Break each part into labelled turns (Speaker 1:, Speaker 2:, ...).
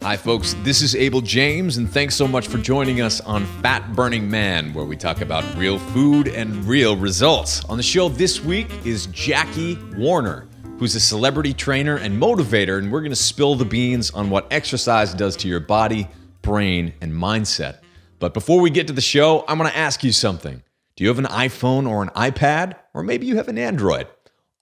Speaker 1: Hi, folks. This is Abel James, and thanks so much for joining us on Fat Burning Man, where we talk about real food and real results. On the show this week is Jackie Warner, who's a celebrity trainer and motivator, and we're going to spill the beans on what exercise does to your body, brain, and mindset. But before we get to the show, I'm going to ask you something. Do you have an iPhone or an iPad? Or maybe you have an Android?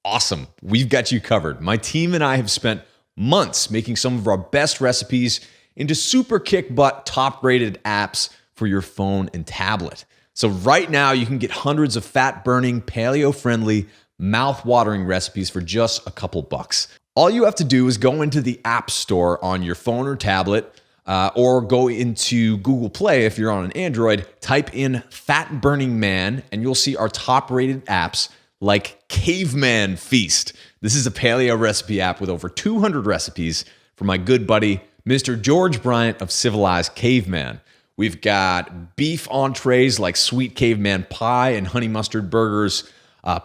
Speaker 1: Awesome. We've got you covered. My team and I have spent months making some of our best recipes into super kick butt top rated apps for your phone and tablet. So right now you can get hundreds of fat burning, paleo friendly, mouth watering recipes for just a couple bucks. All you have to do is go into the App Store on your phone or tablet, or go into Google Play if you're on an Android, type in Fat Burning Man, and you'll see our top rated apps like Caveman Feast. This is a paleo recipe app with over 200 recipes from my good buddy, Mr. George Bryant of Civilized Caveman. We've got beef entrees like sweet caveman pie and honey mustard burgers,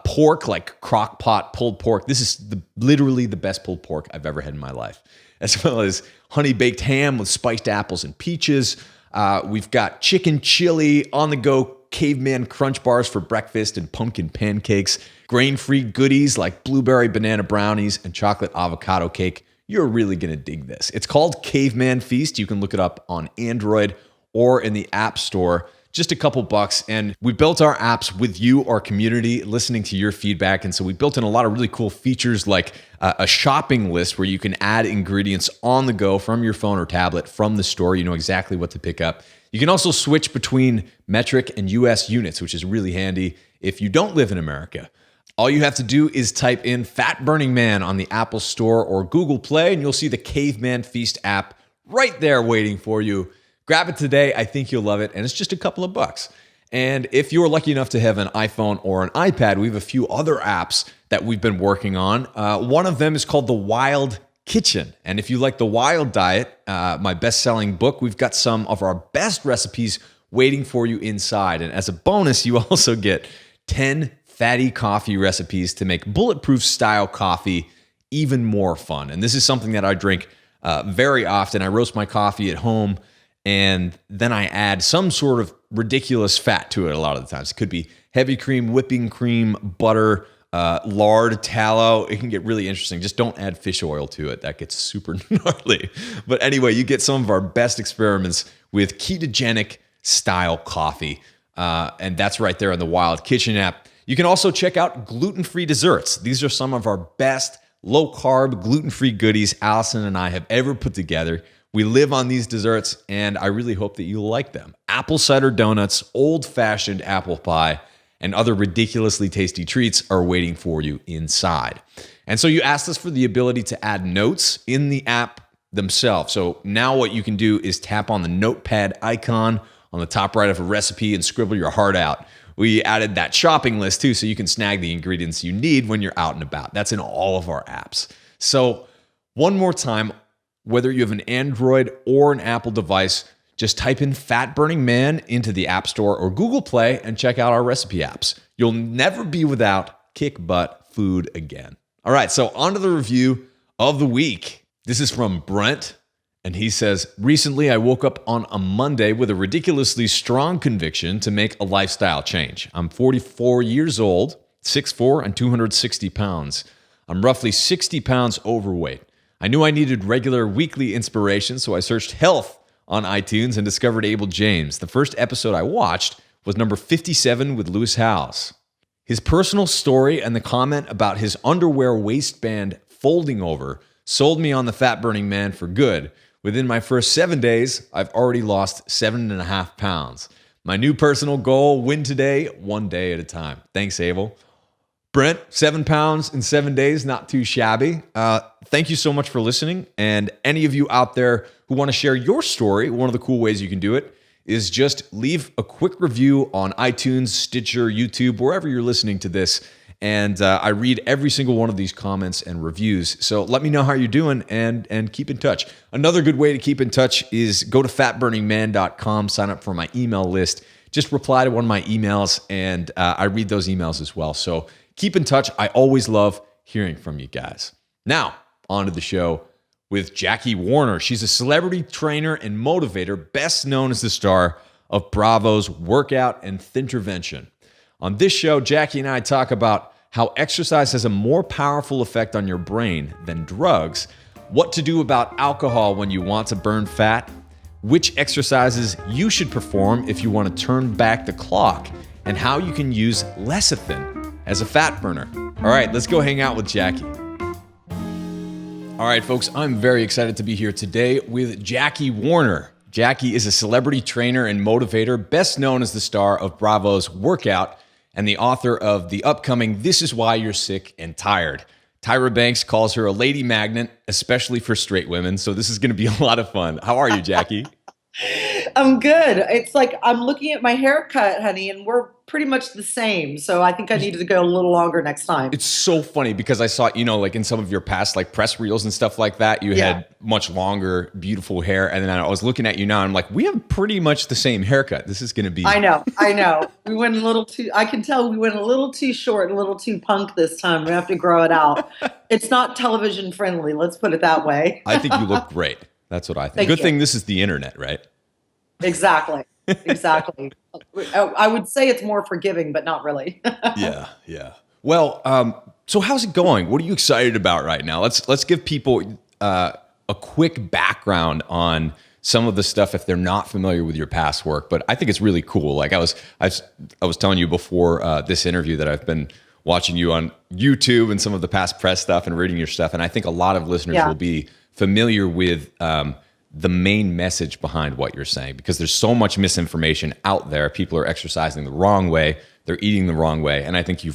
Speaker 1: pork like crock pot pulled pork. This is literally the best pulled pork I've ever had in my life, as well as honey baked ham with spiced apples and peaches. We've got chicken chili on the go caveman crunch bars for breakfast and pumpkin pancakes, grain-free goodies like blueberry banana brownies and chocolate avocado cake. You're really going to dig this. It's called Caveman Feast. You can look it up on Android or in the App Store. Just a couple bucks. And we built our apps with you, our community, listening to your feedback. And so we built in a lot of really cool features like a shopping list where you can add ingredients on the go from your phone or tablet from the store. You know exactly what to pick up. You can also switch between metric and US units, which is really handy if you don't live in America. All you have to do is type in Fat Burning Man on the Apple Store or Google Play, and you'll see the Caveman Feast app right there waiting for you. Grab it today. I think you'll love it, and it's just a couple of bucks. And if you're lucky enough to have an iPhone or an iPad, we have a few other apps that we've been working on. One of them is called The Wild Kitchen. And if you like the Wild Diet, my best-selling book, we've got some of our best recipes waiting for you inside. And as a bonus, you also get 10 fatty coffee recipes to make bulletproof style coffee even more fun. And this is something that I drink very often. I roast my coffee at home, and then I add some sort of ridiculous fat to it a lot of the times. It could be heavy cream, whipping cream, butter, lard, tallow. It can get really interesting. Just don't add fish oil to it. That gets super gnarly. But anyway, you get some of our best experiments with ketogenic style coffee. And that's right there on the Wild Kitchen app. You can also check out gluten-free desserts. These are some of our best low-carb, gluten-free goodies Allison and I have ever put together. We live on these desserts, and I really hope that you'll like them. Apple cider donuts, old-fashioned apple pie, and other ridiculously tasty treats are waiting for you inside. And so you asked us for the ability to add notes in the app themselves. So now what you can do is tap on the notepad icon on the top right of a recipe and scribble your heart out. We added that shopping list too, so you can snag the ingredients you need when you're out and about. That's in all of our apps. So one more time, whether you have an Android or an Apple device, just type in Fat Burning Man into the App Store or Google Play and check out our recipe apps. You'll never be without kick butt food again. All right, so on to the review of the week. This is from Brent, and he says, recently I woke up on a Monday with a ridiculously strong conviction to make a lifestyle change. I'm 44 years old, 6'4", and 260 pounds. I'm roughly 60 pounds overweight. I knew I needed regular weekly inspiration, so I searched health on iTunes and discovered Abel James. The first episode I watched was number 57 with Lewis Howes. His personal story and the comment about his underwear waistband folding over sold me on the Fat Burning Man for good. Within my first 7 days, I've already lost 7.5 pounds. My new personal goal, win today, one day at a time. Thanks, Abel. Brent, 7 pounds in 7 days, not too shabby. Thank you so much for listening. And any of you out there who want to share your story, one of the cool ways you can do it is just leave a quick review on iTunes, Stitcher, YouTube, wherever you're listening to this. And I read every single one of these comments and reviews. So let me know how you're doing and keep in touch. Another good way to keep in touch is go to fatburningman.com, sign up for my email list. Just reply to one of my emails, and I read those emails as well. So keep in touch. I always love hearing from you guys. Now, on to the show. with Jackie Warner. She's a celebrity trainer and motivator, best known as the star of Bravo's Workout and Thintervention. On this show, Jackie and I talk about how exercise has a more powerful effect on your brain than drugs, what to do about alcohol when you want to burn fat, which exercises you should perform if you want to turn back the clock, and how you can use lecithin as a fat burner. All right, let's go hang out with Jackie. All right, folks, I'm very excited to be here today with Jackie Warner. Jackie is a celebrity trainer and motivator, best known as the star of Bravo's Workout and the author of the upcoming This Is Why You're Sick and Tired. Tyra Banks calls her a lady magnet, especially for straight women, so this is going to be a lot of fun. How are you, Jackie?
Speaker 2: I'm good. It's like I'm looking at my haircut, honey, and we're pretty much the same. So I think I needed to go a little longer next time.
Speaker 1: It's so funny because I saw, like in some of your past like press reels and stuff like that, you had much longer, beautiful hair. And then I was looking at you now and I'm like, we have pretty much the same haircut. This is going to be.
Speaker 2: I know. We went a little too, I can tell we went a little too short, a little too punk this time. We have to grow it out. It's not television friendly. Let's put it that way.
Speaker 1: I think you look great. That's what I think.
Speaker 2: Thank
Speaker 1: Good
Speaker 2: you.
Speaker 1: thing this is the internet, right?
Speaker 2: Exactly. I would say it's more forgiving, but not really.
Speaker 1: Yeah. Well, so how's it going? What are you excited about right now? Let's give people a quick background on some of the stuff if they're not familiar with your past work. But I think it's really cool. Like I was telling you before this interview that I've been watching you on YouTube and some of the past press stuff and reading your stuff, and I think a lot of listeners will be familiar with the main message behind what you're saying, because there's so much misinformation out there. People are exercising the wrong way, they're eating the wrong way, and I think you're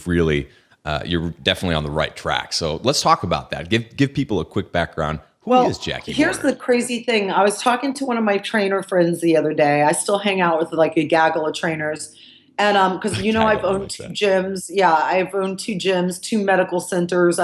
Speaker 1: definitely on the right track. So let's talk about that. Give people a quick background. Who is Jackie
Speaker 2: Here's
Speaker 1: Warner?
Speaker 2: the crazy thing. I was talking to one of my trainer friends the other day. I still hang out with like a gaggle of trainers. And because I've owned two gyms. Yeah, I've owned two gyms, two medical centers.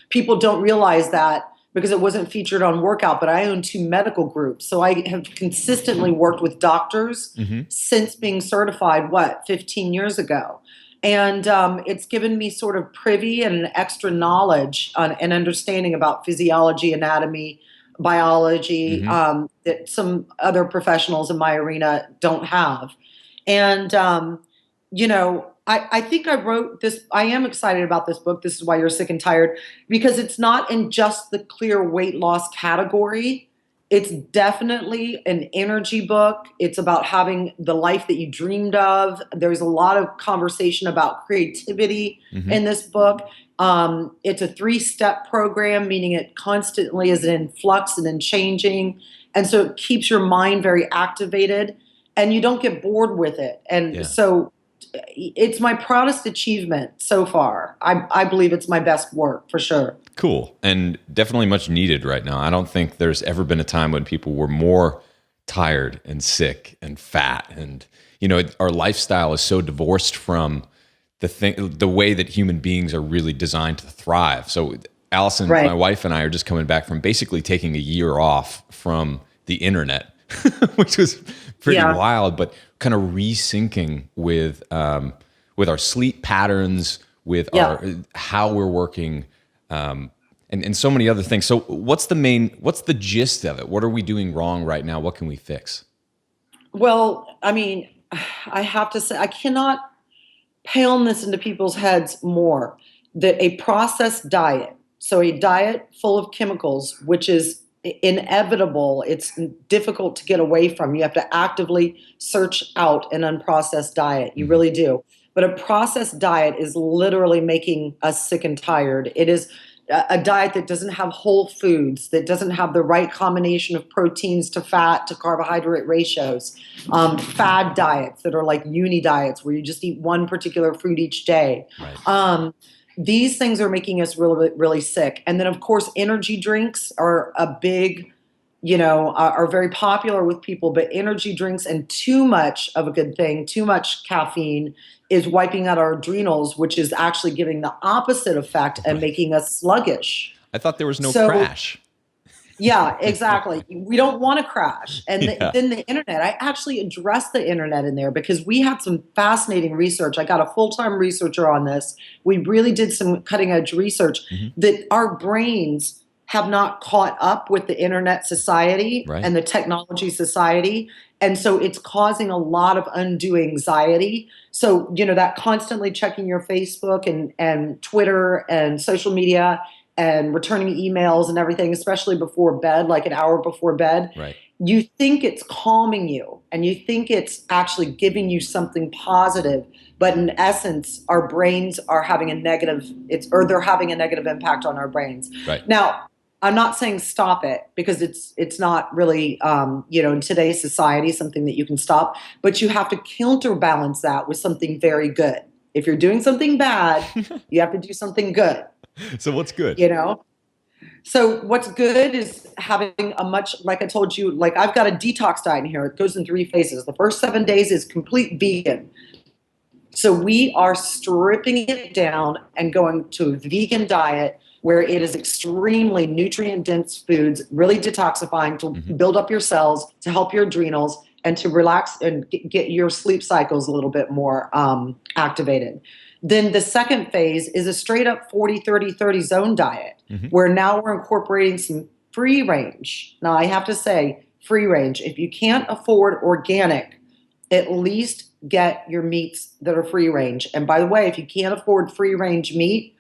Speaker 2: People don't realize that because it wasn't featured on Workout, but I own two medical groups. So I have consistently worked with doctors since being certified, 15 years ago. And it's given me sort of privy and extra knowledge and understanding about physiology, anatomy, biology, that some other professionals in my arena don't have. And, I think I wrote this. I am excited about this book. This is Why You're Sick and Tired, because it's not in just the clear weight loss category. It's definitely an energy book. It's about having the life that you dreamed of. There's a lot of conversation about creativity in this book. It's a 3-step program, meaning it constantly is in flux and in changing. And so it keeps your mind very activated and you don't get bored with it. And so it's my proudest achievement so far. I believe it's my best work for sure.
Speaker 1: Cool. And definitely much needed right now. I don't think there's ever been a time when people were more tired and sick and fat. And, our lifestyle is so divorced from the way that human beings are really designed to thrive. So Allison, my wife, and I are just coming back from basically taking a year off from the internet, which was pretty wild, but kind of resyncing with our sleep patterns, with how we're working, and so many other things. So what's the gist of it? What are we doing wrong right now? What can we fix?
Speaker 2: Well, I mean, I have to say, I cannot pound this into people's heads more, that a processed diet, so a diet full of chemicals, which is inevitable, it's difficult to get away from. You have to actively search out an unprocessed diet. You really do. But a processed diet is literally making us sick and tired. It is a diet that doesn't have whole foods, that doesn't have the right combination of proteins to fat to carbohydrate ratios, fad diets that are like uni diets where you just eat one particular food each day. Right. These things are making us really, really sick. And then, of course, energy drinks are a big, are very popular with people. But energy drinks and too much of a good thing, too much caffeine is wiping out our adrenals, which is actually giving the opposite effect and making us sluggish.
Speaker 1: I thought there was no crash.
Speaker 2: Yeah, exactly. We don't want to crash. And then the internet, I actually addressed the internet in there because we had some fascinating research. I got a full-time researcher on this. We really did some cutting edge research that our brains have not caught up with the internet society
Speaker 1: Right.
Speaker 2: and the technology society. And so it's causing a lot of undue anxiety. So, that constantly checking your Facebook and Twitter and social media and returning emails and everything, especially before bed, like an hour before bed,
Speaker 1: Right.
Speaker 2: you think it's calming you and you think it's actually giving you something positive. But in essence, our brains are having they're having a negative impact on our brains.
Speaker 1: Right.
Speaker 2: Now, I'm not saying stop it, because it's not really, in today's society, something that you can stop, but you have to counterbalance that with something very good. If you're doing something bad, you have to do something good,
Speaker 1: So what's good?
Speaker 2: So what's good is having like I told you, like I've got a detox diet in here. It goes in 3 phases. The first 7 days is complete vegan. So we are stripping it down and going to a vegan diet where it is extremely nutrient-dense foods, really detoxifying to build up your cells, to help your adrenals, and to relax and get your sleep cycles a little bit more activated. Then the second phase is a straight up 40-30-30 zone diet, where now we're incorporating some free range. Now I have to say, free range. If you can't afford organic, at least get your meats that are free range. And by the way, if you can't afford free range meat,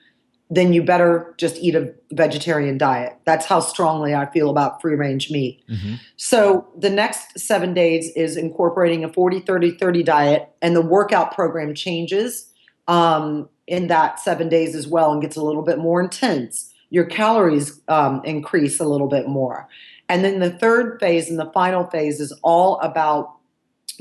Speaker 2: then you better just eat a vegetarian diet. That's how strongly I feel about free range meat. So the next 7 days is incorporating a 40-30-30 diet, and the workout program changes in that 7 days as well and gets a little bit more intense. Your calories increase a little bit more. And then the third phase and the final phase is all about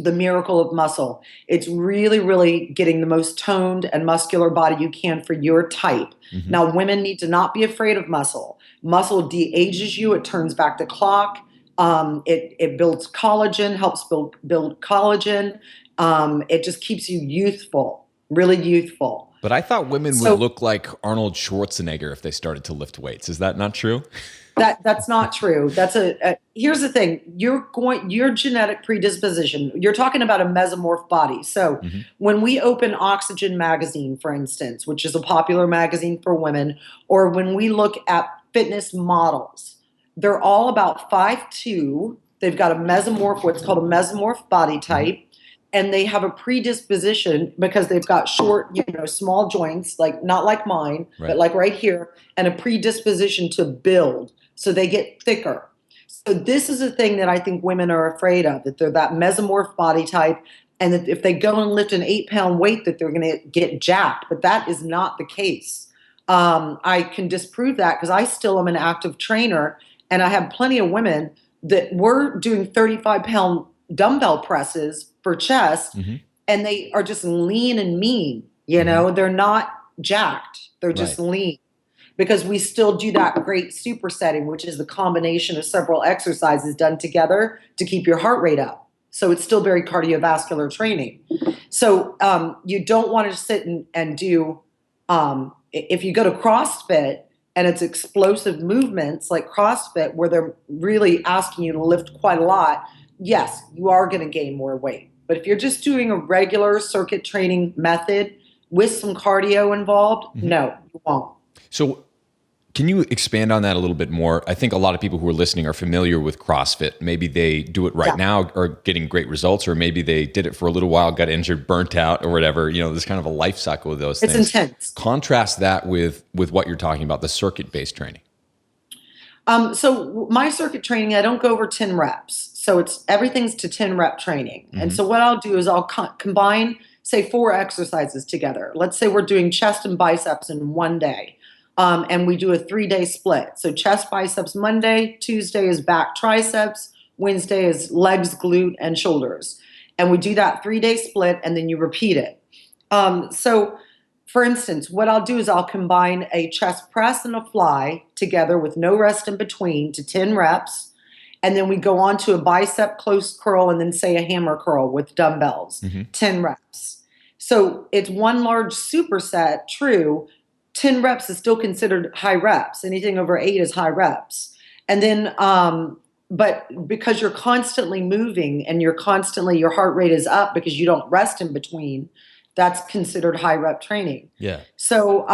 Speaker 2: the miracle of muscle. It's really, really getting the most toned and muscular body you can for your type. Now, women need to not be afraid of muscle. Muscle de-ages you. It turns back the clock. It builds collagen, helps build collagen. It just keeps you youthful, really youthful.
Speaker 1: But I thought women would look like Arnold Schwarzenegger if they started to lift weights. Is that not true?
Speaker 2: That's not true. Here's the thing. Your genetic predisposition, you're talking about a mesomorph body. So when we open Oxygen magazine, for instance, which is a popular magazine for women, or when we look at fitness models, they're all about 5'2". They've got what's called a mesomorph body type. And they have a predisposition because they've got short, small joints, like not like mine, but like right here, and a predisposition to build. So they get thicker. So this is a thing that I think women are afraid of, that they're that mesomorph body type, and that if they go and lift an 8-pound weight, that they're going to get jacked. But that is not the case. I can disprove that because I still am an active trainer, and I have plenty of women that were doing 35-pound dumbbell presses for chest, and they are just lean and mean. They're not jacked. They're just lean. Because we still do that great supersetting, which is the combination of several exercises done together to keep your heart rate up. So it's still very cardiovascular training. So you don't want to sit and do, if you go to CrossFit and it's explosive movements like CrossFit, where they're really asking you to lift quite a lot, yes, you are going to gain more weight. But if you're just doing a regular circuit training method with some cardio involved, no, you won't.
Speaker 1: So can you expand on that a little bit more? I think a lot of people who are listening are familiar with CrossFit. Maybe they do it right now, are getting great results, or maybe they did it for a little while, got injured, burnt out, or whatever. There's kind of a life cycle of those things.
Speaker 2: It's intense.
Speaker 1: Contrast that with what you're talking about, the circuit-based training.
Speaker 2: So my circuit training, I don't go over 10 reps. So everything's to 10 rep training. And so what I'll do is I'll combine, say, 4 exercises together. Let's say we're doing chest and biceps in one day. And we do a 3-day split. So chest, biceps Monday, Tuesday is back, triceps, Wednesday is legs, glute, and shoulders. And we do that 3-day split, and then you repeat it. So for instance, what I'll do is I'll combine a chest press and a fly together with no rest in between to 10 reps. And then we go on to a bicep close curl and then say a hammer curl with dumbbells, 10 reps. So it's one large superset, true. 10 reps is still considered high reps. Anything over 8 is high reps. And then, but because you're constantly moving and your heart rate is up because you don't rest in between, that's considered high rep training.
Speaker 1: Yeah.
Speaker 2: So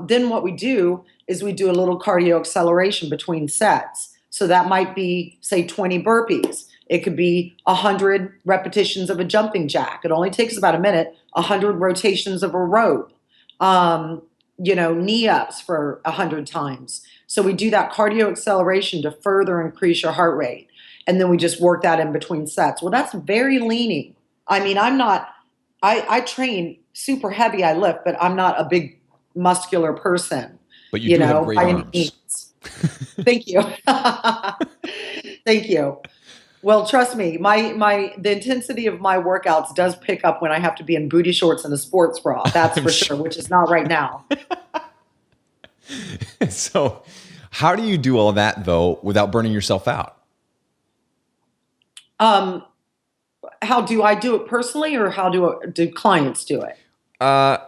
Speaker 2: then what we do is we do a little cardio acceleration between sets. So that might be, say, 20 burpees. It could be 100 repetitions of a jumping jack. It only takes about a minute. 100 rotations of a rope. Knee ups for 100 times. So we do that cardio acceleration to further increase your heart rate. And then we just work that in between sets. Well, that's very leaning. I mean, I train super heavy, I lift, but I'm not a big muscular person.
Speaker 1: But you do have great arms.
Speaker 2: Thank you. Thank you. Well, trust me, the intensity of my workouts does pick up when I have to be in booty shorts and a sports bra. That's for sure, which is not right now.
Speaker 1: So how do you do all that, though, without burning yourself out?
Speaker 2: How do I do it personally, or how do clients do it?
Speaker 1: Why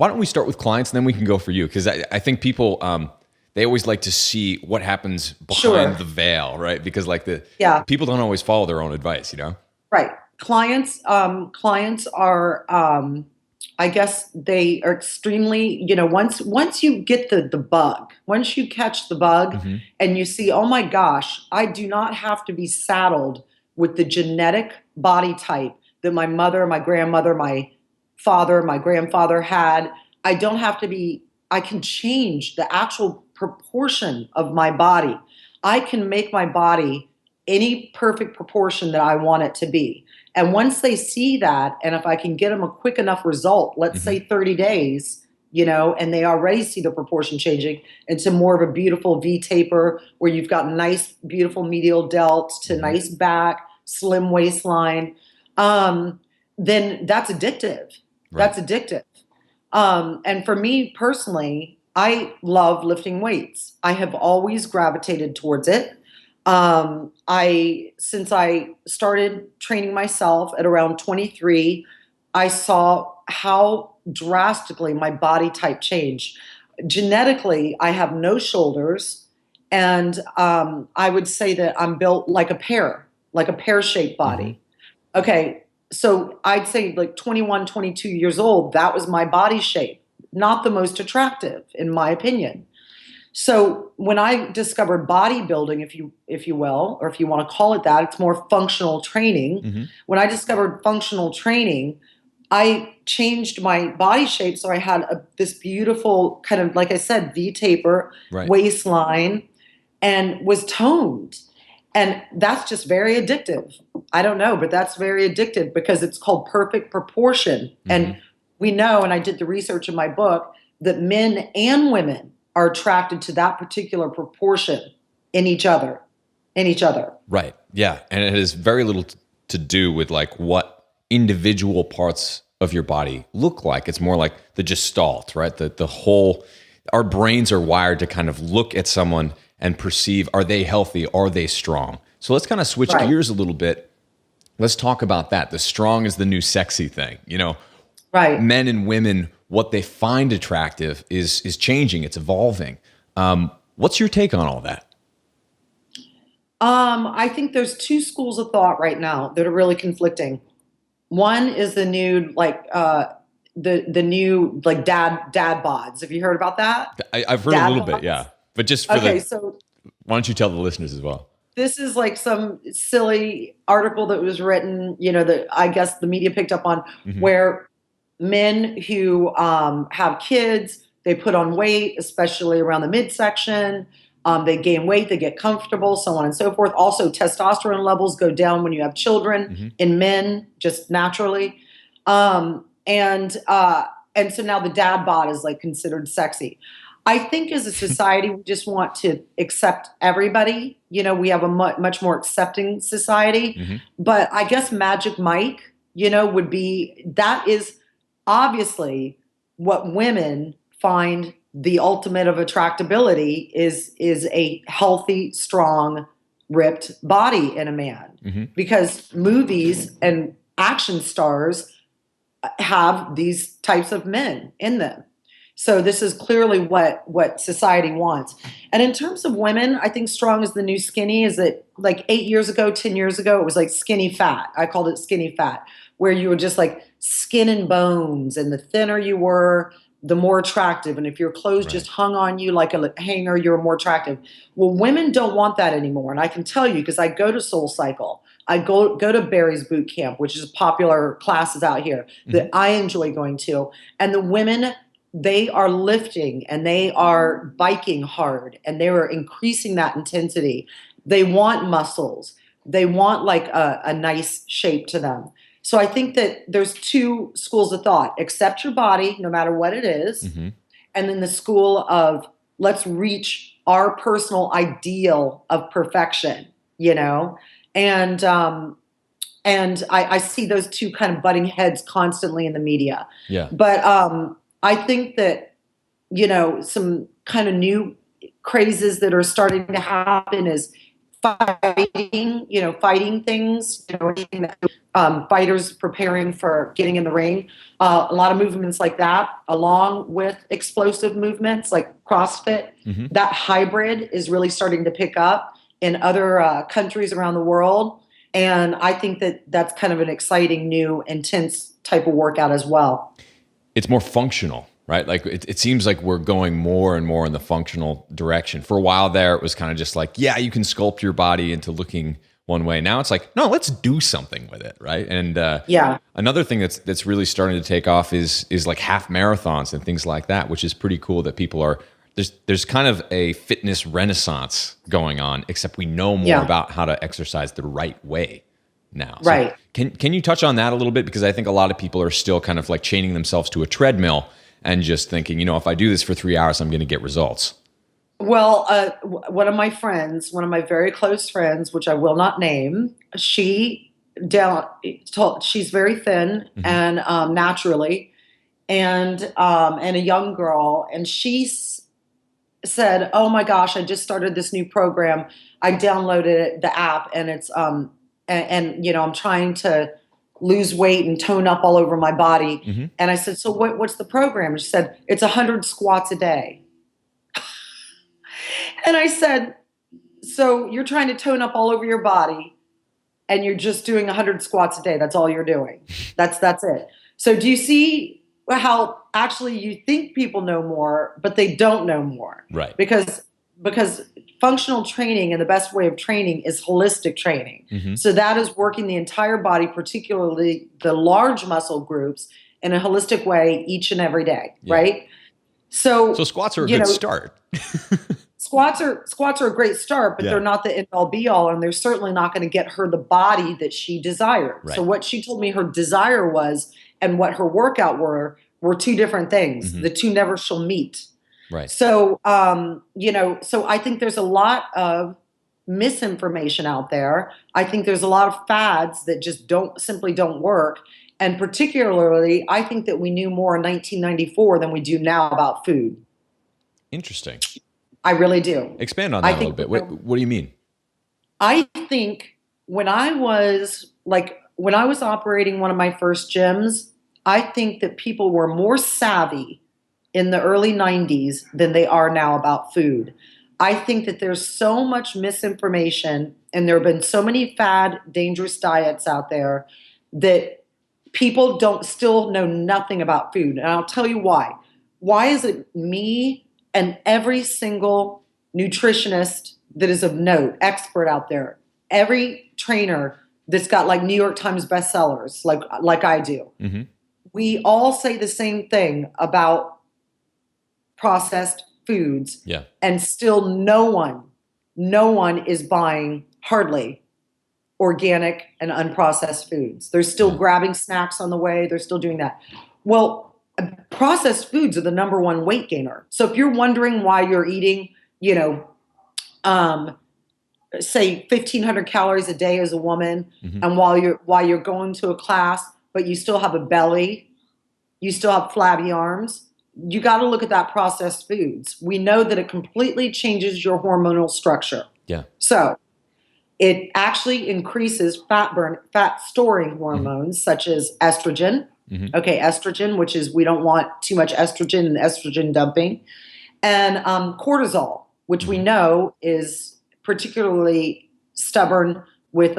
Speaker 1: don't we start with clients, and then we can go for you? Because I think people, they always like to see what happens behind the veil, right? Because people don't always follow their own advice,
Speaker 2: Right. Clients are, I guess they are extremely, once you get the bug, once you catch the bug and you see, oh my gosh, I do not have to be saddled with the genetic body type that my mother, my grandmother, my father, my grandfather had. I don't have to be, I can change the actual proportion of my body. I can make my body any perfect proportion that I want it to be. And once they see that, and if I can get them a quick enough result, let's say 30 days, and they already see the proportion changing into more of a beautiful V taper where you've got nice, beautiful medial delts to nice back, slim waistline, then that's addictive. Right. That's addictive. And for me personally, I love lifting weights. I have always gravitated towards it. Since I started training myself at around 23, I saw how drastically my body type changed. Genetically, I have no shoulders, and I would say that I'm built like a pear-shaped body. Okay, so I'd say like 21, 22 years old, that was my body shape. Not the most attractive, in my opinion. So when I discovered bodybuilding, if you will, or if you want to call it that, it's more functional training. When I discovered functional training, I changed my body shape. So I had this beautiful kind of, like I said, V taper, waistline, and was toned. And that's just very addictive. I don't know, but that's very addictive because it's called perfect proportion. And we know, and I did the research in my book, that men and women are attracted to that particular proportion in each other.
Speaker 1: Right. Yeah. And it has very little to do with like what individual parts of your body look like. It's more like the gestalt, right? The whole, our brains are wired to kind of look at someone and perceive, are they healthy? Are they strong? So let's kind of switch gears a little bit. Let's talk about that. The strong is the new sexy thing, Right. Men and women, what they find attractive is changing. It's evolving. What's your take on all that?
Speaker 2: I think there's two schools of thought right now that are really conflicting. One is the new, the new dad bods. Have you heard about that?
Speaker 1: I've heard a little bit, yeah. But just for why don't you tell the listeners as well?
Speaker 2: This is like some silly article that was written, that I guess the media picked up on, where men who have kids, they put on weight, especially around the midsection. They gain weight, they get comfortable, so on and so forth. Also, testosterone levels go down when you have children in men, just naturally. And so now the dad bod is like considered sexy. I think as a society, we just want to accept everybody. We have a much more accepting society. But I guess Magic Mike, would be, that is obviously what women find the ultimate of attractability is a healthy, strong, ripped body in a man. Because movies and action stars have these types of men in them. So this is clearly what society wants. And in terms of women, I think strong is the new skinny. Is that like 8 years ago, 10 years ago, it was like skinny fat. I called it skinny fat, where you were just like skin and bones, and the thinner you were, the more attractive. And if your clothes
Speaker 1: Right.
Speaker 2: just hung on you like a hanger, you're more attractive. Well, women don't want that anymore. And I can tell you, because I go to Soul Cycle, I go to Barry's Boot Camp, which is popular classes out here that I enjoy going to. And the women, they are lifting and they are biking hard and they are increasing that intensity. They want muscles. They want like a nice shape to them. So I think that there's two schools of thought: accept your body, no matter what it is, and then the school of let's reach our personal ideal of perfection, you know? And I see those two kind of butting heads constantly in the media.
Speaker 1: Yeah.
Speaker 2: But I think that, you know, some kind of new crazes that are starting to happen is fighting things, anything that, fighters preparing for getting in the ring. A lot of movements like that, along with explosive movements like CrossFit. That hybrid is really starting to pick up in other countries around the world. And I think that that's kind of an exciting, new, intense type of workout as well.
Speaker 1: It's more functional, right? Like it seems like we're going more and more in the functional direction. For a while there, it was kind of just like, yeah, you can sculpt your body into looking one way. Now it's like, no, let's do something with it, right? And another thing that's really starting to take off is like half marathons and things like that, which is pretty cool that people are there's kind of a fitness renaissance going on, except we know more about how to exercise the right way now.
Speaker 2: Right.
Speaker 1: So can you touch on that a little bit? Because I think a lot of people are still kind of like chaining themselves to a treadmill and just thinking, if I do this for 3 hours, I'm going to get results.
Speaker 2: Well, one of my very close friends, which I will not name, she's very thin and naturally, and a young girl, and she said, "Oh my gosh, I just started this new program. I downloaded the app, and it's and I'm trying to lose weight and tone up all over my body." And I said, "So what's the program?" And she said, "It's 100 squats a day." And I said, "So you're trying to tone up all over your body and you're just doing 100 squats a day. That's all you're doing. That's it." So do you see how actually you think people know more, but they don't know more?
Speaker 1: Right.
Speaker 2: Because functional training, and the best way of training is holistic training. So that is working the entire body, particularly the large muscle groups, in a holistic way each and every day, right? So
Speaker 1: squats are a good start.
Speaker 2: Squats are a great start, but they're not the end all be all, and they're certainly not going to get her the body that she desired.
Speaker 1: Right.
Speaker 2: So what she told me her desire was, and what her workout were two different things. The two never shall meet.
Speaker 1: Right.
Speaker 2: So, so I think there's a lot of misinformation out there. I think there's a lot of fads that just simply don't work. And particularly, I think that we knew more in 1994 than we do now about food.
Speaker 1: Interesting.
Speaker 2: I really do.
Speaker 1: Expand on that a little bit. What do you mean?
Speaker 2: I think when I was operating one of my first gyms, I think that people were more savvy in the early 90s than they are now about food. I think that there's so much misinformation, and there have been so many fad, dangerous diets out there that people still know nothing about food. And I'll tell you why. Why is it me and every single nutritionist that is of note, expert out there, every trainer that's got like New York Times bestsellers, like I do, we all say the same thing about processed foods, and still no one is buying hardly organic and unprocessed foods. They're still grabbing snacks on the way. They're still doing that. Well, processed foods are the number one weight gainer. So if you're wondering why you're eating, say 1,500 calories a day as a woman, and while you're going to a class, but you still have a belly, you still have flabby arms, you got to look at that processed foods. We know that it completely changes your hormonal structure.
Speaker 1: Yeah.
Speaker 2: So it actually increases fat storing hormones such as estrogen. Okay, estrogen, which is we don't want too much estrogen and estrogen dumping, and cortisol, which we know is particularly stubborn with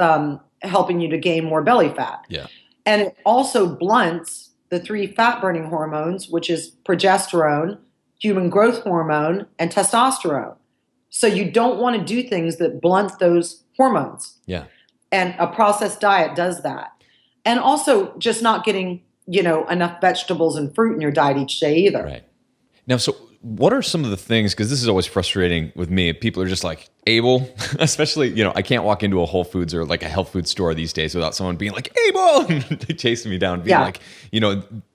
Speaker 2: helping you to gain more belly fat.
Speaker 1: Yeah.
Speaker 2: And it also blunts the 3 fat burning hormones, which is progesterone, human growth hormone, and testosterone. So you don't want to do things that blunt those hormones.
Speaker 1: Yeah.
Speaker 2: And a processed diet does that. And also just not getting, enough vegetables and fruit in your diet each day either.
Speaker 1: Right. Now, so what are some of the things, because this is always frustrating with me, people are just like, Abel, especially, I can't walk into a Whole Foods or like a health food store these days without someone being like, Abel, and chasing me down, being like,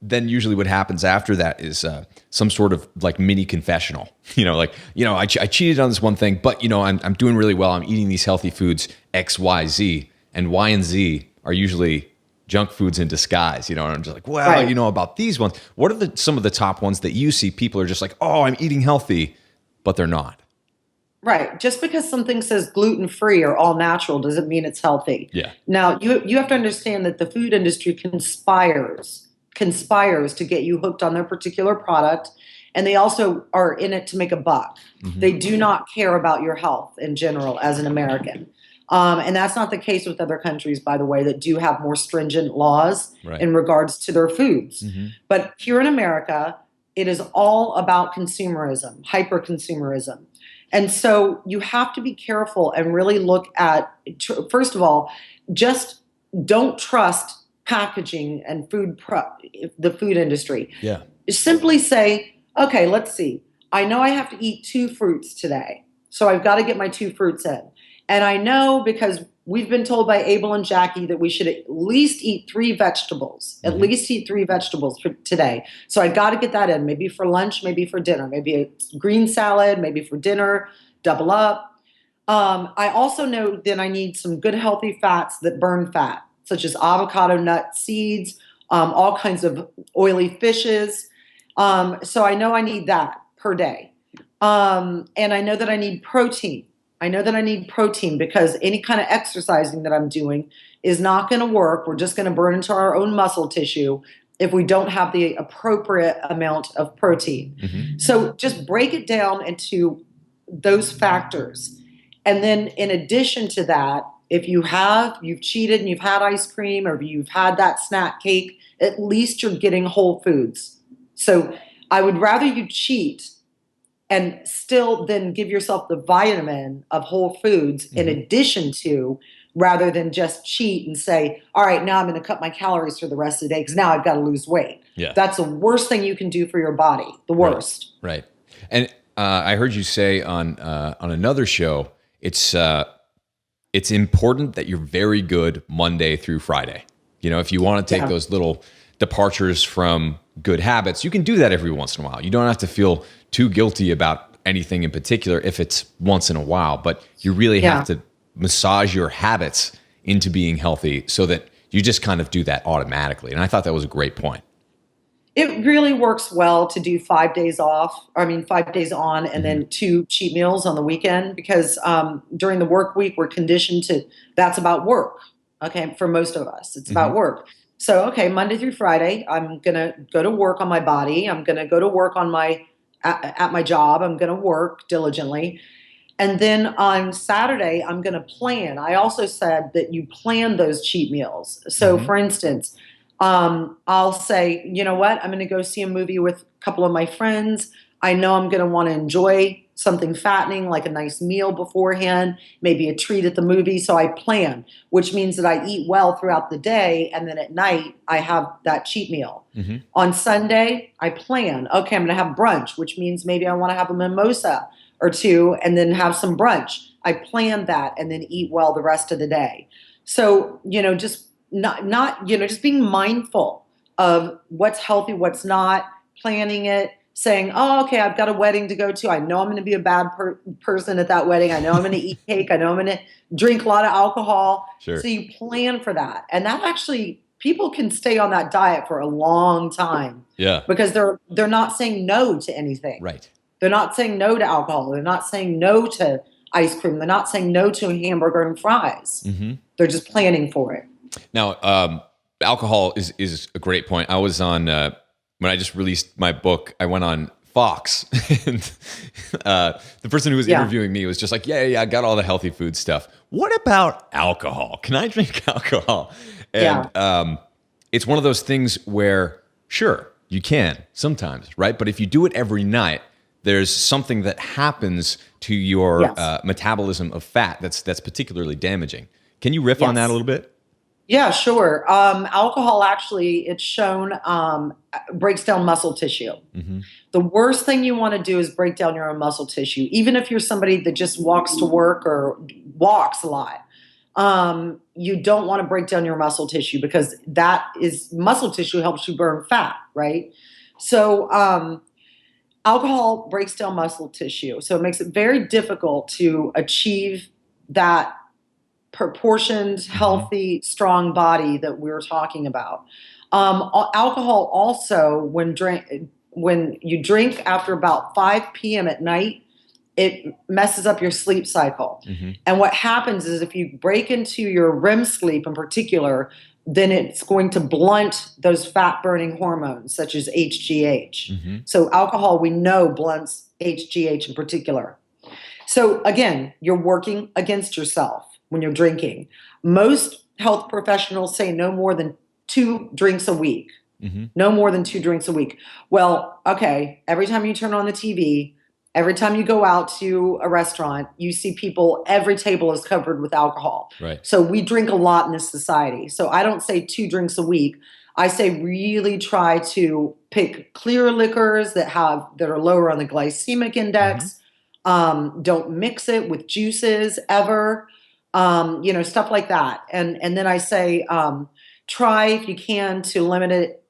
Speaker 1: then usually what happens after that is some sort of like mini confessional, I cheated on this one thing, but I'm doing really well. I'm eating these healthy foods, X, Y, Z, and Y and Z are usually junk foods in disguise, and I'm just like, well,
Speaker 2: Right.
Speaker 1: About these ones. What are some of the top ones that you see people are just like, oh, I'm eating healthy, but they're not?
Speaker 2: Right. Just because something says gluten-free or all natural doesn't mean it's healthy.
Speaker 1: Yeah.
Speaker 2: Now, you have to understand that the food industry conspires to get you hooked on their particular product, and they also are in it to make a buck.
Speaker 1: Mm-hmm.
Speaker 2: They do not care about your health in general as an American. And that's not the case with other countries, by the way, that do have more stringent laws
Speaker 1: Right.
Speaker 2: in regards to their foods.
Speaker 1: Mm-hmm.
Speaker 2: But here in America, it is all about consumerism, hyper-consumerism. And so you have to be careful and really look at, first of all, just don't trust packaging and the food industry.
Speaker 1: Yeah.
Speaker 2: Simply say, okay, let's see. I know I have to eat 2 fruits today, so I've got to get my 2 fruits in. And I know because we've been told by Abel and Jackie that we should at least eat 3 vegetables,
Speaker 1: Mm-hmm.
Speaker 2: at least eat 3 vegetables for today. So I got to get that in, maybe for lunch, maybe for dinner, maybe a green salad, maybe for dinner, double up. I also know that I need some good healthy fats that burn fat, such as avocado, nut, seeds, all kinds of oily fishes. So I know I need that per day. And I know that I need protein. Because any kind of exercising that I'm doing is not going to work. We're just going to burn into our own muscle tissue if we don't have the appropriate amount of protein.
Speaker 1: Mm-hmm.
Speaker 2: So just break it down into those factors. And then in addition to that, if you've cheated and you've had ice cream or you've had that snack cake, at least you're getting whole foods. So I would rather you cheat and still then give yourself the vitamin of whole foods in addition to, rather than just cheat and say, all right, now I'm going to cut my calories for the rest of the day because now I've got to lose weight.
Speaker 1: Yeah.
Speaker 2: That's the worst thing you can do for your body. The worst.
Speaker 1: Right. And I heard you say on another show, it's important that you're very good Monday through Friday. If you want to take those little departures from good habits, you can do that every once in a while. You don't have to feel too guilty about anything in particular if it's once in a while, but you really have to massage your habits into being healthy so that you just kind of do that automatically. And I thought that was a great point.
Speaker 2: It really works well to do 5 days off. 5 days on and then 2 cheat meals on the weekend because during the work week, we're conditioned to, that's about work. Okay. For most of us, it's about work. So, okay, Monday through Friday, I'm going to go to work on my body. I'm going to go to work on at my job. I'm going to work diligently. And then on Saturday, I'm going to plan. I also said that you plan those cheat meals. So for instance, I'll say, you know what? I'm going to go see a movie with a couple of my friends. I know I'm going to want to enjoy something fattening, like a nice meal beforehand, maybe a treat at the movie. So I plan, which means that I eat well throughout the day. And then at night, I have that cheat meal. On Sunday, I plan, okay, I'm going to have brunch, which means maybe I want to have a mimosa or 2 and then have some brunch. I plan that and then eat well the rest of the day. So, just just being mindful of what's healthy, what's not, planning it, saying, oh, okay, I've got a wedding to go to. I know I'm going to be a bad person at that wedding. I know I'm going to eat cake. I know I'm going to drink a lot of alcohol.
Speaker 1: Sure.
Speaker 2: So you plan for that. And that actually, people can stay on that diet for a long time.
Speaker 1: Yeah.
Speaker 2: Because they're not saying no to anything.
Speaker 1: Right.
Speaker 2: They're not saying no to alcohol. They're not saying no to ice cream. They're not saying no to a hamburger and fries. They're just planning for it.
Speaker 1: Now, alcohol is a great point. I was on, when I just released my book, I went on Fox and the person who was interviewing me was just like, yeah, I got all the healthy food stuff. What about alcohol? Can I drink alcohol? And it's one of those things where Sure, you can sometimes, right? But if you do it every night, there's something that happens to your
Speaker 2: Yes.
Speaker 1: metabolism of fat that's particularly damaging. Can you riff on that a
Speaker 2: Yes.
Speaker 1: little bit?
Speaker 2: Yeah, sure. Alcohol actually, it's shown, breaks down muscle tissue.
Speaker 1: Mm-hmm.
Speaker 2: The worst thing you want to do is break down your own muscle tissue, even if you're somebody that just walks to work or walks a lot. You don't want to break down your muscle tissue because that is muscle tissue helps you burn fat, right? So, alcohol breaks down muscle tissue. So it makes it very difficult to achieve that proportioned,
Speaker 1: Mm-hmm.
Speaker 2: healthy, strong body that we're talking about. Alcohol also, when you drink after about 5 p.m. at night, it messes up your sleep cycle.
Speaker 1: Mm-hmm.
Speaker 2: And what happens is if you break into your REM sleep in particular, then it's going to blunt those fat burning hormones such as HGH.
Speaker 1: Mm-hmm.
Speaker 2: So alcohol, we know, blunts HGH in particular. So again, you're working against yourself when you're drinking. Most health professionals say no more than 2 drinks a week.
Speaker 1: Mm-hmm.
Speaker 2: No more than 2 drinks a week. Well, okay, every time you turn on the TV, every time you go out to a restaurant, you see people, every table is covered with alcohol.
Speaker 1: Right.
Speaker 2: So we drink a lot in this society. So I don't say 2 drinks a week. I say really try to pick clear liquors that are lower on the glycemic index.
Speaker 1: Mm-hmm.
Speaker 2: Don't mix it with juices ever. Stuff like that. And then I say, try if you can to limit it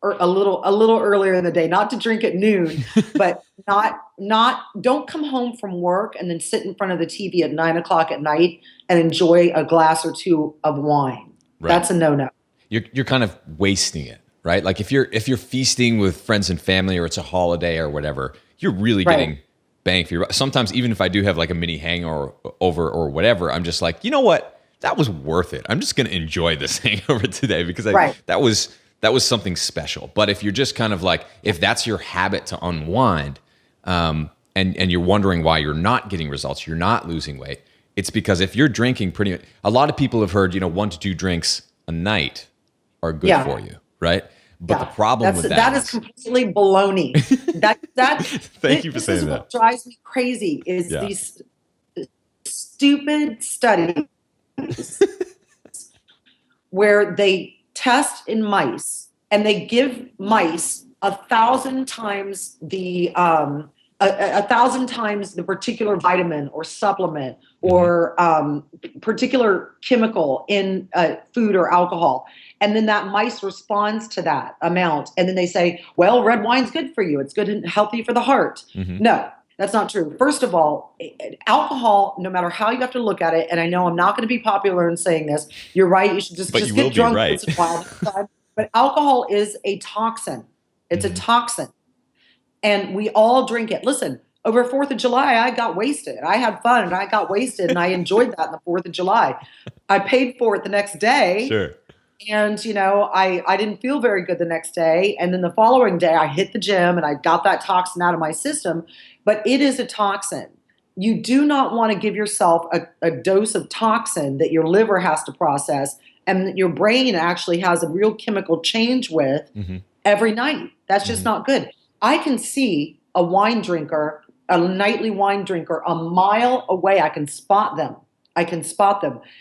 Speaker 2: a little earlier in the day, not to drink at noon, but don't come home from work and then sit in front of the TV at 9 o'clock at night and enjoy a glass or 2 of wine.
Speaker 1: Right.
Speaker 2: That's a no-no.
Speaker 1: You're kind of wasting it, right? Like if you're feasting with friends and family or it's a holiday or whatever, you're really getting bang for your. Sometimes even if I do have like a mini hangover or whatever, I'm just like, you know what? That was worth it. I'm just going to enjoy this hangover today because that was something special. But if you're just kind of like, if that's your habit to unwind, and you're wondering why you're not getting results, you're not losing weight, it's because if you're drinking a lot of people have heard, 1 to 2 drinks a night are good for you, right? But the problem with that
Speaker 2: is completely baloney.
Speaker 1: Thank you for saying that.
Speaker 2: What drives me crazy is these stupid studies where they test in mice and they give mice 1,000 times the 1,000 times the particular vitamin or supplement or particular chemical in food or alcohol. And then that mice responds to that amount. And then they say, well, red wine's good for you. It's good and healthy for the heart. Mm-hmm. No, that's not true. First of all, alcohol, no matter how you have to look at it, and I know I'm not going to be popular in saying this, you're right. You should just get drunk once in a while. But alcohol is a toxin. It's a toxin. And we all drink it. Listen, over 4th of July, I got wasted. I had fun and I got wasted and I enjoyed that on the 4th of July. I paid for it the next day.
Speaker 1: Sure.
Speaker 2: And, I didn't feel very good the next day. And then the following day, I hit the gym and I got that toxin out of my system. But it is a toxin. You do not want to give yourself a dose of toxin that your liver has to process and that your brain actually has a real chemical change with every night. That's just not good. I can see a wine drinker, a nightly wine drinker, a mile away. I can spot them.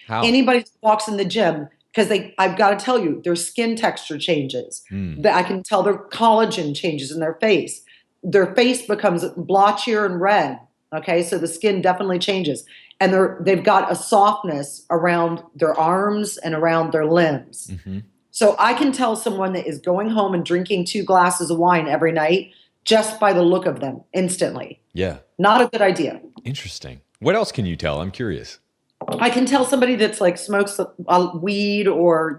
Speaker 2: How? Anybody who walks in the gym, because I've got to tell you, their skin texture changes. I can tell their collagen changes in their face. Their face becomes blotchier and red. Okay, so the skin definitely changes. And they've got a softness around their arms and around their limbs. Mm-hmm. So I can tell someone that is going home and drinking 2 glasses of wine every night just by the look of them instantly.
Speaker 1: Yeah.
Speaker 2: Not a good idea.
Speaker 1: Interesting. What else can you tell? I'm curious.
Speaker 2: I can tell somebody that's like smokes weed or,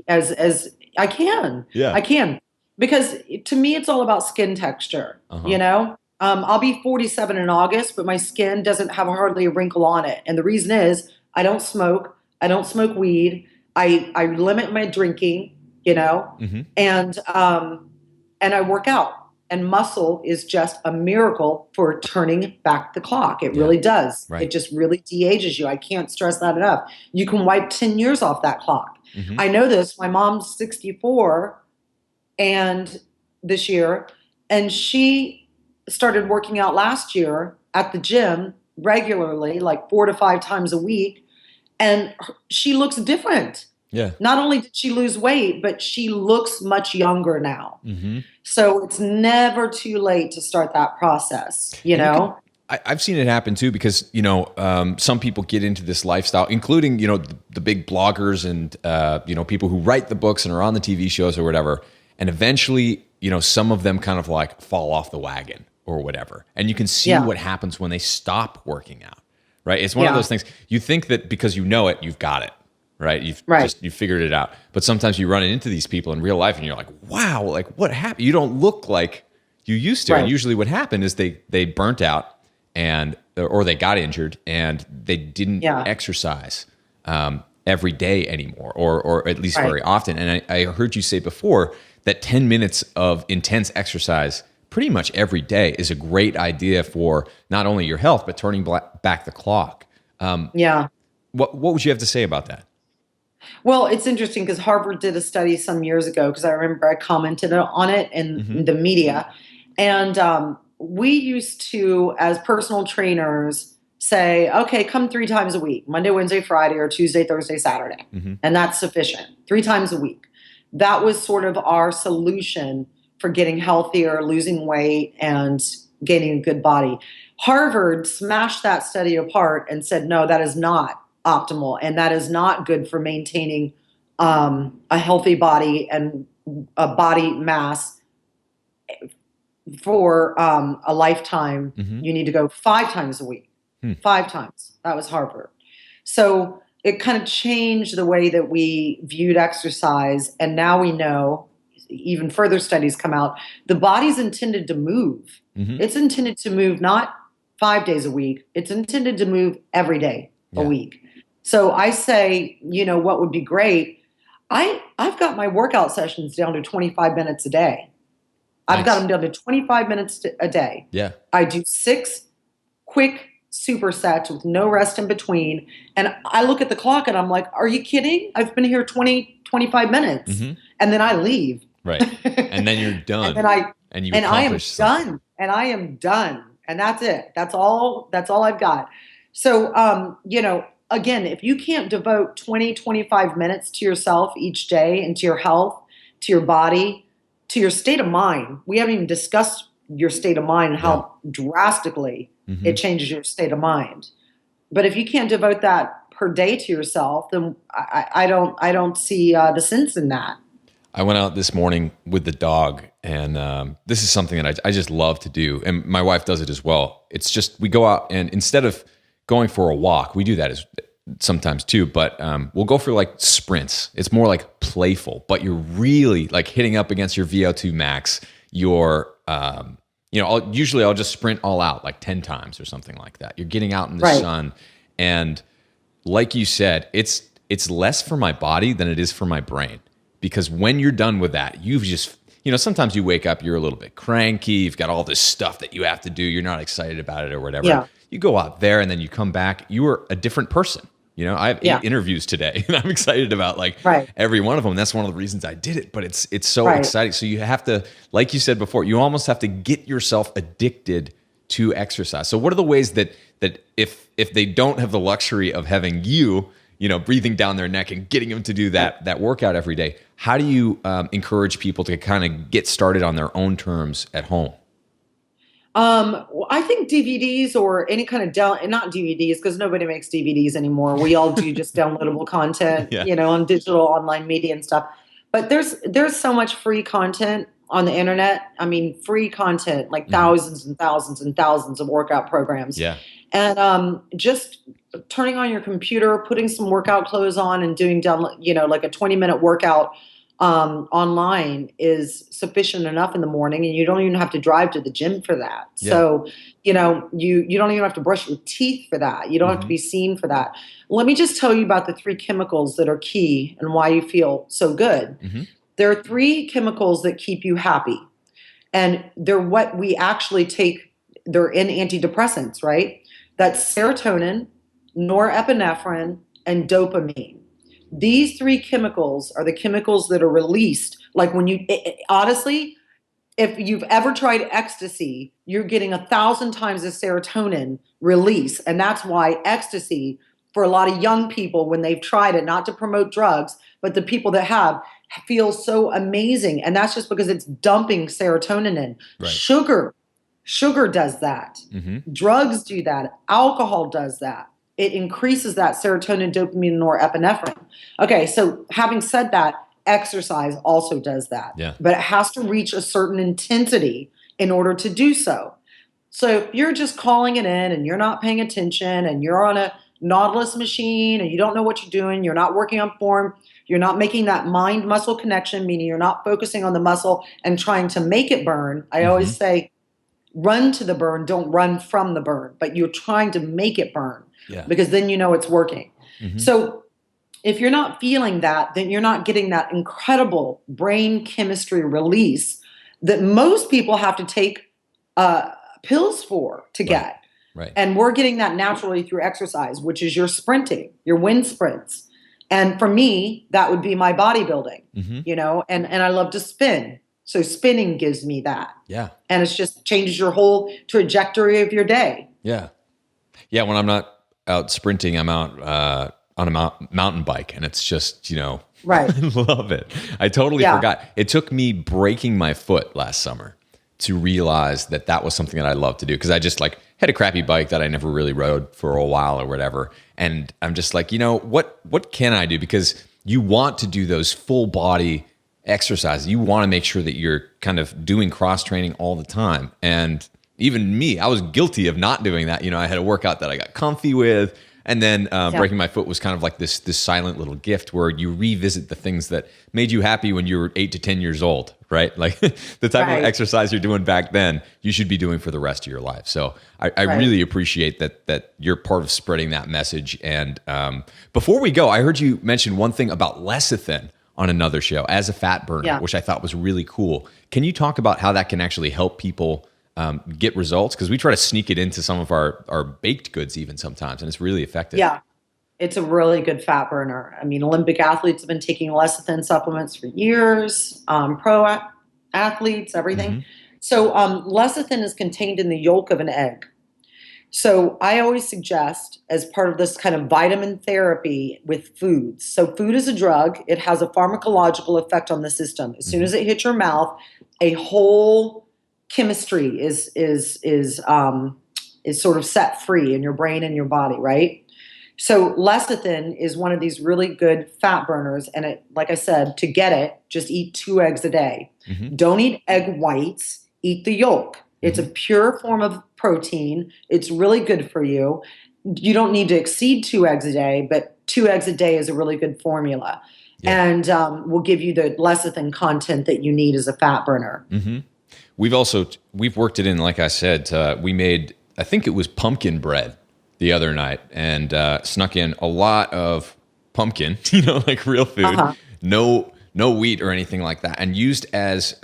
Speaker 2: as I can.
Speaker 1: Yeah.
Speaker 2: I can. Because to me, it's all about skin texture, I'll be 47 in August, but my skin doesn't have hardly a wrinkle on it. And the reason is I don't smoke. I don't smoke weed. I limit my drinking, and I work out. And muscle is just a miracle for turning back the clock. It really does. Right. It just really de-ages you. I can't stress that enough. You can wipe 10 years off that clock. Mm-hmm. I know this. My mom's 64. and this year, and she started working out last year at the gym regularly, like 4 to 5 times a week, and she looks different.
Speaker 1: Yeah.
Speaker 2: Not only did she lose weight, but she looks much younger now. So it's never too late to start that process, you
Speaker 1: And
Speaker 2: know?
Speaker 1: I've seen it happen too, because, some people get into this lifestyle, including, the big bloggers and, people who write the books and are on the TV shows or whatever. And eventually, some of them kind of like fall off the wagon or whatever. And you can see what happens when they stop working out, right? It's one of those things. You think that because you know it, you've got it, right? You figured it out. But sometimes you run into these people in real life and you're like, wow, like what happened? You don't look like you used to. And usually what happened is they burnt out or they got injured and they didn't exercise every day anymore, or at least very often. And I heard you say before that 10 minutes of intense exercise pretty much every day is a great idea for not only your health, but turning back the clock. What would you have to say about that?
Speaker 2: Well, it's interesting because Harvard did a study some years ago, because I remember I commented on it in the media. And we used to, as personal trainers, say, okay, come 3 times a week, Monday, Wednesday, Friday, or Tuesday, Thursday, Saturday. And that's sufficient. 3 times a week. That was sort of our solution for getting healthier, losing weight, and gaining a good body. Harvard smashed that study apart and said, no, that is not optimal. And that is not good for maintaining a healthy body and a body mass for a lifetime. You need to go 5 times a week. 5 times. That was Harvard. So it kind of changed the way that we viewed exercise. And now we know, even further studies come out, the body's intended to move. It's intended to move not 5 days a week. It's intended to move every day a week. So I say, what would be great? I've got my workout sessions down to 25 minutes a day. I've got them down to 25 minutes a day.
Speaker 1: Yeah.
Speaker 2: I do 6 quick supersets with no rest in between. And I look at the clock and I'm like, are you kidding? I've been here 25 minutes. And then I leave.
Speaker 1: Right. And then you're done.
Speaker 2: and I am
Speaker 1: something.
Speaker 2: done. And I am done. And that's it. That's all I've got. So, again, if you can't devote 25 minutes to yourself each day and to your health, to your body, to your state of mind, we haven't even discussed your state of mind and how drastically it changes your state of mind. But if you can't devote that per day to yourself, then I don't see the sense in that.
Speaker 1: I went out this morning with the dog, and this is something that I just love to do, and my wife does it as well. It's just we go out, and instead of going for a walk, we do that sometimes too, but we'll go for like sprints. It's more like playful, but you're really like hitting up against your VO2 max. You're usually I'll just sprint all out like 10 times or something like that. You're getting out in the sun, and like you said, it's less for my body than it is for my brain. Because when you're done with that, you've just, sometimes you wake up, you're a little bit cranky, you've got all this stuff that you have to do, you're not excited about it or whatever. Yeah. You go out there and then you come back, you are a different person. I have 8 interviews today and I'm excited about every one of them. That's one of the reasons I did it, but it's so exciting. So you have to, like you said before, you almost have to get yourself addicted to exercise. So what are the ways that if they don't have the luxury of having you, breathing down their neck and getting them to do that workout every day, how do you encourage people to kind of get started on their own terms at home?
Speaker 2: Well, I think DVDs or any kind of not DVDs, because nobody makes DVDs anymore. We all do just downloadable content, on digital online media and stuff. But there's so much free content on the internet. I mean, free content, like thousands and thousands and thousands of workout programs. Yeah. And just turning on your computer, putting some workout clothes on and doing like a 20-minute workout online is sufficient enough in the morning, and you don't even have to drive to the gym for that. Yeah. So, you don't even have to brush your teeth for that. You don't have to be seen for that. Let me just tell you about the 3 chemicals that are key and why you feel so good. There are 3 chemicals that keep you happy, and they're what we actually take. They're in antidepressants, right? That's serotonin, norepinephrine, and dopamine. These three chemicals are the chemicals that are released. Like when honestly, if you've ever tried ecstasy, you're getting 1,000 times the serotonin release. And that's why ecstasy, for a lot of young people, when they've tried it, not to promote drugs, but the people that have, feel so amazing. And that's just because it's dumping serotonin in.
Speaker 1: Right.
Speaker 2: Sugar does that. Drugs do that. Alcohol does that. It increases that serotonin, dopamine, norepinephrine. Okay, so having said that, exercise also does that.
Speaker 1: Yeah.
Speaker 2: But it has to reach a certain intensity in order to do so. So if you're just calling it in and you're not paying attention and you're on a Nautilus machine and you don't know what you're doing, you're not working on form, you're not making that mind-muscle connection, meaning you're not focusing on the muscle and trying to make it burn. I always say, run to the burn, don't run from the burn, but you're trying to make it burn because then you know it's working. So if you're not feeling that, then you're not getting that incredible brain chemistry release that most people have to take pills for to get.
Speaker 1: Right.
Speaker 2: And we're getting that naturally through exercise, which is your sprinting, your wind sprints. And for me, that would be my bodybuilding, you know, and I love to spin. So spinning gives me that.
Speaker 1: Yeah.
Speaker 2: And it's just changes your whole trajectory of your day.
Speaker 1: Yeah. Yeah. When I'm not out sprinting, I'm out on a mountain bike, and it's just, you know,
Speaker 2: right.
Speaker 1: I love it. I totally forgot. It took me breaking my foot last summer to realize that that was something that I love to do. Cause I just like had a crappy bike that I never really rode for a while or whatever. And I'm just like, you know, what can I do? Because you want to do those full body exercises. You want to make sure that you're kind of doing cross training all the time. And even me, I was guilty of not doing that. You know, I had a workout that I got comfy with, and then breaking my foot was kind of like this silent little gift where you revisit the things that made you happy when you were 8 to 10 years old, right? Like the type of exercise you're doing back then, you should be doing for the rest of your life. So I really appreciate that you're part of spreading that message. And before we go, I heard you mention one thing about lecithin on another show as a fat burner, which I thought was really cool. Can you talk about how that can actually help people get results? Because we try to sneak it into some of our baked goods even sometimes, and it's really effective.
Speaker 2: Yeah, it's a really good fat burner. I mean, Olympic athletes have been taking lecithin supplements for years, pro athletes, everything. So lecithin is contained in the yolk of an egg. So I always suggest, as part of this kind of vitamin therapy with foods. So food is a drug. It has a pharmacological effect on the system. As soon as it hits your mouth, a whole chemistry is sort of set free in your brain and your body, right? So lecithin is one of these really good fat burners. And it, like I said, to get it, just eat 2 eggs a day. Don't eat egg whites, eat the yolk. It's a pure form of protein. It's really good for you. You don't need to exceed 2 eggs a day, but 2 eggs a day is a really good formula. And will give you the lecithin content that you need as a fat burner. We've
Speaker 1: worked it in, like I said, we made, I think it was pumpkin bread the other night, and snuck in a lot of pumpkin, you know, like real food, no wheat or anything like that, and used as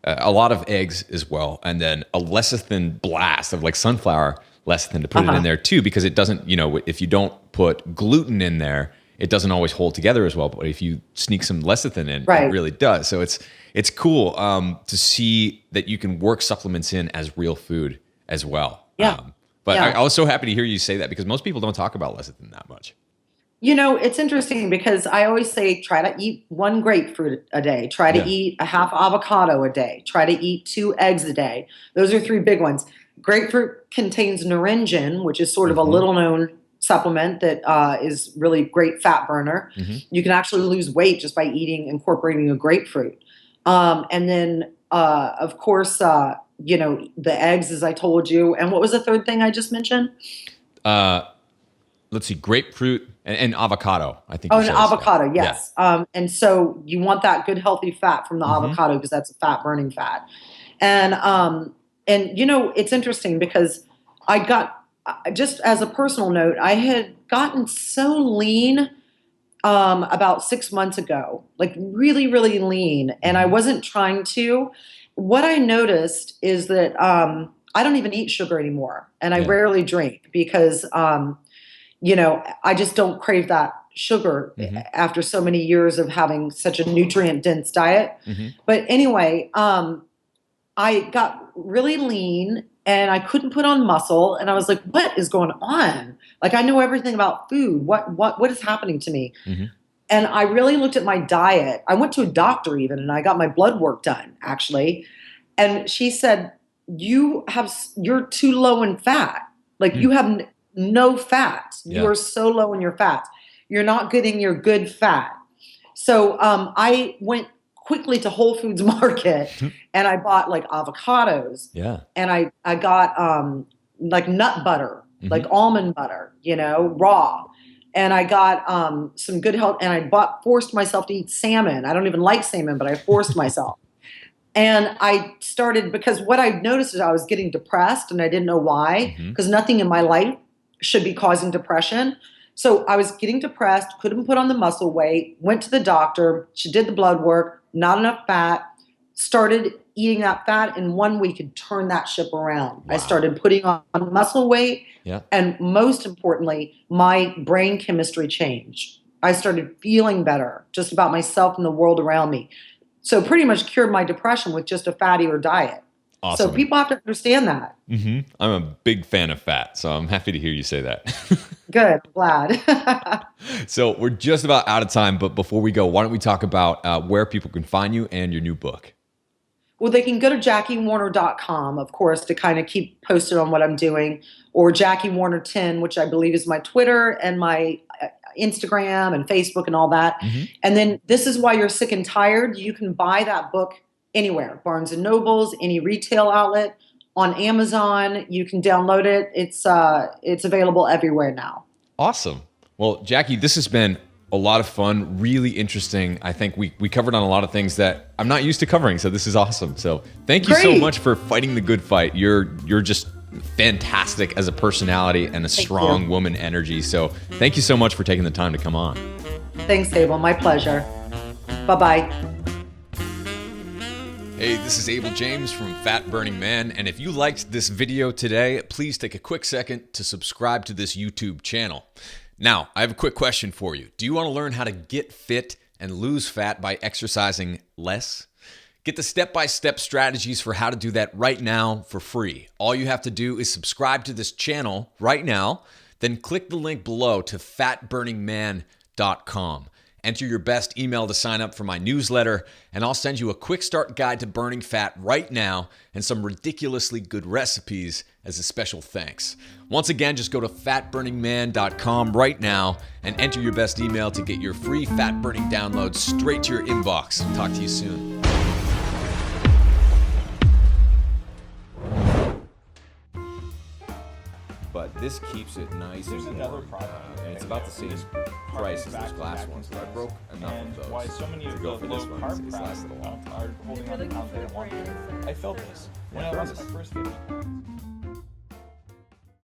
Speaker 1: a lot of eggs as well, and then a lecithin blast of like sunflower lecithin to put it in there too, because it doesn't, you know, if you don't put gluten in there, it doesn't always hold together as well. But if you sneak some lecithin in, it really does. So it's cool to see that you can work supplements in as real food as well. But I was so happy to hear you say that, because most people don't talk about lecithin that much.
Speaker 2: You know, it's interesting because I always say try to eat 1 grapefruit a day. Try to eat a half avocado a day. Try to eat 2 eggs a day. Those are 3 big ones. Grapefruit contains naringin, which is sort of a little-known supplement that is really great fat burner. You can actually lose weight just by incorporating a grapefruit. And then, of course, you know, the eggs, as I told you. And what was the third thing I just mentioned?
Speaker 1: Let's see, grapefruit and avocado, I think.
Speaker 2: Oh, and avocado, yes. And so you want that good, healthy fat from the avocado, because that's a fat-burning fat. And you know, it's interesting because I got, just as a personal note, I had gotten so lean about 6 months ago, like really, really lean. And I wasn't trying to. What I noticed is that I don't even eat sugar anymore. And I rarely drink because, you know, I just don't crave that sugar after so many years of having such a nutrient dense diet. But anyway, I got really lean and I couldn't put on muscle. And I was like, what is going on? Like, I know everything about food. What is happening to me? And I really looked at my diet. I went to a doctor even, and I got my blood work done, actually. And she said, you're too low in fat. Like, you have no fat. You are so low in your fat. You're not getting your good fat. So I went quickly to Whole Foods Market and I bought like avocados. And I got like nut butter, like almond butter, raw. And I got some good health, and I forced myself to eat salmon. I don't even like salmon, but I forced myself. And I started, because what I noticed is I was getting depressed, and I didn't know why, because nothing in my life should be causing depression. So I was getting depressed, couldn't put on the muscle weight, went to the doctor. She did the blood work, not enough fat, started eating that fat. In 1 week, and turned that ship around. I started putting on muscle weight. And most importantly, my brain chemistry changed. I started feeling better just about myself and the world around me. So pretty much cured my depression with just a fattier diet.
Speaker 1: Awesome.
Speaker 2: So people have to understand that.
Speaker 1: I'm a big fan of fat, so I'm happy to hear you say that.
Speaker 2: Good. Glad.
Speaker 1: So we're just about out of time, but before we go, why don't we talk about where people can find you and your new book?
Speaker 2: Well, they can go to JackieWarner.com, of course, to kind of keep posted on what I'm doing, or Jackie Warner 10, which I believe is my Twitter and my Instagram and Facebook and all that. And then This Is Why You're Sick and Tired. You can buy that book anywhere, Barnes and Nobles, any retail outlet, on Amazon. You can download it. It's available everywhere now.
Speaker 1: Awesome. Well, Jackie, this has been a lot of fun, really interesting. I think we covered on a lot of things that I'm not used to covering, so this is awesome. So thank you so much for fighting the good fight. You're just fantastic as a personality and a strong woman energy. So thank you so much for taking the time to come on.
Speaker 2: Thanks, Abel. My pleasure. Bye-bye.
Speaker 1: Hey, this is Abel James from Fat Burning Man, and if you liked this video today, please take a quick second to subscribe to this YouTube channel. Now, I have a quick question for you. Do you want to learn how to get fit and lose fat by exercising less? Get the step-by-step strategies for how to do that right now for free. All you have to do is subscribe to this channel right now, then click the link below to fatburningman.com. Enter your best email to sign up for my newsletter, and I'll send you a quick start guide to burning fat right now and some ridiculously good recipes as a special thanks. Once again, just go to fatburningman.com right now and enter your best email to get your free fat burning download straight to your inbox. Talk to you soon. But this keeps it nice and warm.
Speaker 3: Another product,
Speaker 1: and it's about the same price as those glass ones, but I broke enough of those
Speaker 3: why so many
Speaker 1: to
Speaker 3: of
Speaker 1: go
Speaker 3: the
Speaker 1: for this
Speaker 3: low
Speaker 1: one.
Speaker 3: carb
Speaker 1: It's lasted a long time.
Speaker 3: are holding on to pounds they don't want. I felt this when I lost my first 50 pounds.